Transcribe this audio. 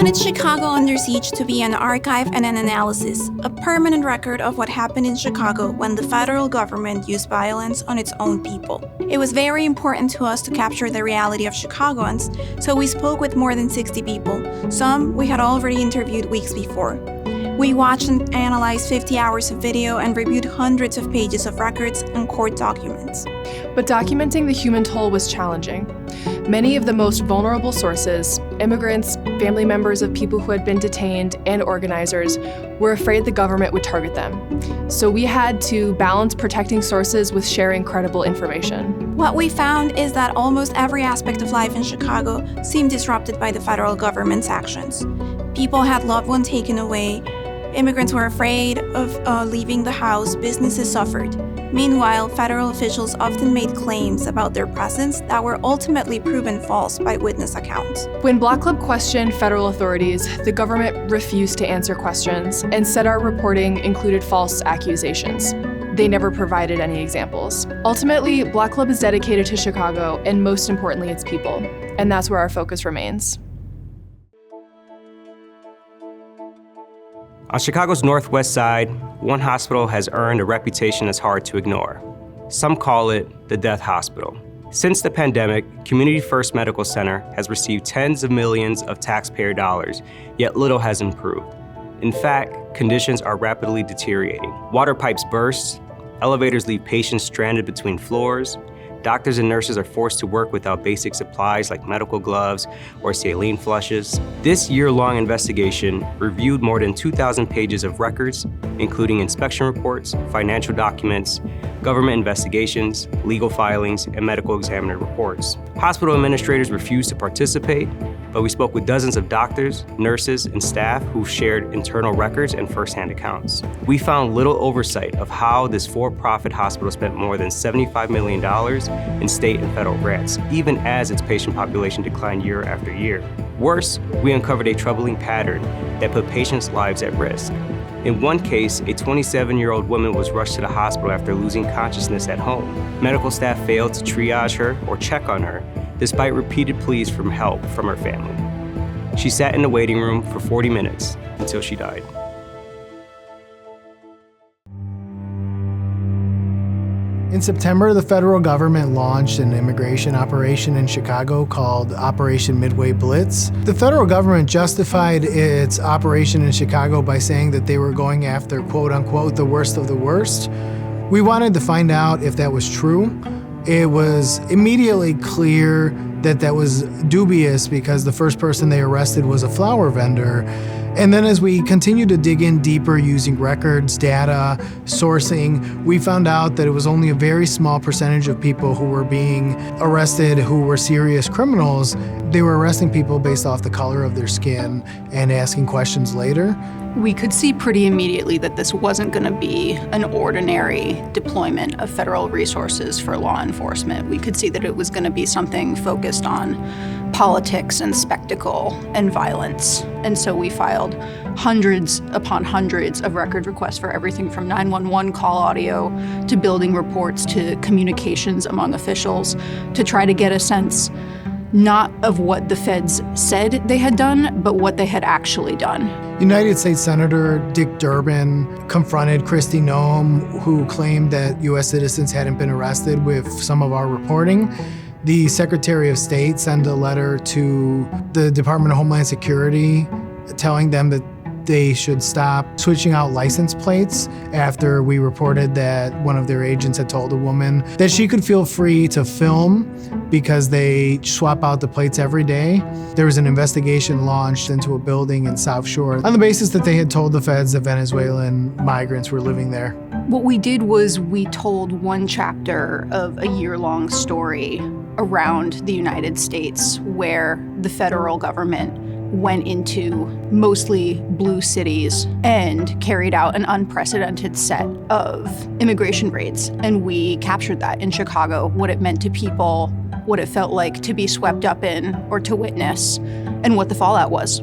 wanted Chicago Under Siege to be an archive and an analysis, a permanent record of what happened in Chicago when the federal government used violence on its own people. It was very important to us to capture the reality of Chicagoans, so we spoke with more than 60 people. Some we had already interviewed weeks before. We watched and analyzed 50 hours of video and reviewed hundreds of pages of records and court documents. But documenting the human toll was challenging. Many of the most vulnerable sources, immigrants, family members of people who had been detained, and organizers, were afraid the government would target them. So we had to balance protecting sources with sharing credible information. What we found is that almost every aspect of life in Chicago seemed disrupted by the federal government's actions. People had loved ones taken away. Immigrants were afraid of leaving the house. Businesses suffered. Meanwhile, federal officials often made claims about their presence that were ultimately proven false by witness accounts. When Black Club questioned federal authorities, the government refused to answer questions and said our reporting included false accusations. They never provided any examples. Ultimately, Black Club is dedicated to Chicago and, most importantly, its people. And that's where our focus remains. On Chicago's northwest side, one hospital has earned a reputation that's hard to ignore. Some call it the Death Hospital. Since the pandemic, Community First Medical Center has received tens of millions of taxpayer dollars, yet little has improved. In fact, conditions are rapidly deteriorating. Water pipes burst, elevators leave patients stranded between floors, doctors and nurses are forced to work without basic supplies like medical gloves or saline flushes. This year-long investigation reviewed more than 2,000 pages of records, including inspection reports, financial documents, government investigations, legal filings, and medical examiner reports. Hospital administrators refused to participate, but we spoke with dozens of doctors, nurses, and staff who shared internal records and firsthand accounts. We found little oversight of how this for-profit hospital spent more than $75 million in state and federal grants, even as its patient population declined year after year. Worse, we uncovered a troubling pattern that put patients' lives at risk. In one case, a 27-year-old woman was rushed to the hospital after losing consciousness at home. Medical staff failed to triage her or check on her, despite repeated pleas for help from her family. She sat in the waiting room for 40 minutes until she died. In September, the federal government launched an immigration operation in Chicago called Operation Midway Blitz. The federal government justified its operation in Chicago by saying that they were going after, quote unquote, the worst of the worst. We wanted to find out if that was true. It was immediately clear that that was dubious because the first person they arrested was a flower vendor. And then as we continued to dig in deeper using records, data, sourcing, we found out that it was only a very small percentage of people who were being arrested who were serious criminals. They were arresting people based off the color of their skin and asking questions later. We could see pretty immediately that this wasn't going to be an ordinary deployment of federal resources for law enforcement. We could see that it was going to be something focused on politics and spectacle and violence. And so we filed hundreds upon hundreds of record requests for everything from 911 call audio to building reports to communications among officials to try to get a sense not of what the feds said they had done, but what they had actually done. United States Senator Dick Durbin confronted Kristi Noem, who claimed that U.S. citizens hadn't been arrested with some of our reporting. The Secretary of State sent a letter to the Department of Homeland Security telling them that they should stop switching out license plates after we reported that one of their agents had told a woman that she could feel free to film because they swap out the plates every day. There was an investigation launched into a building in South Shore on the basis that they had told the feds that Venezuelan migrants were living there. What we did was we told one chapter of a year-long story around the United States where the federal government went into mostly blue cities and carried out an unprecedented set of immigration raids. And we captured that in Chicago, what it meant to people, what it felt like to be swept up in or to witness, and what the fallout was.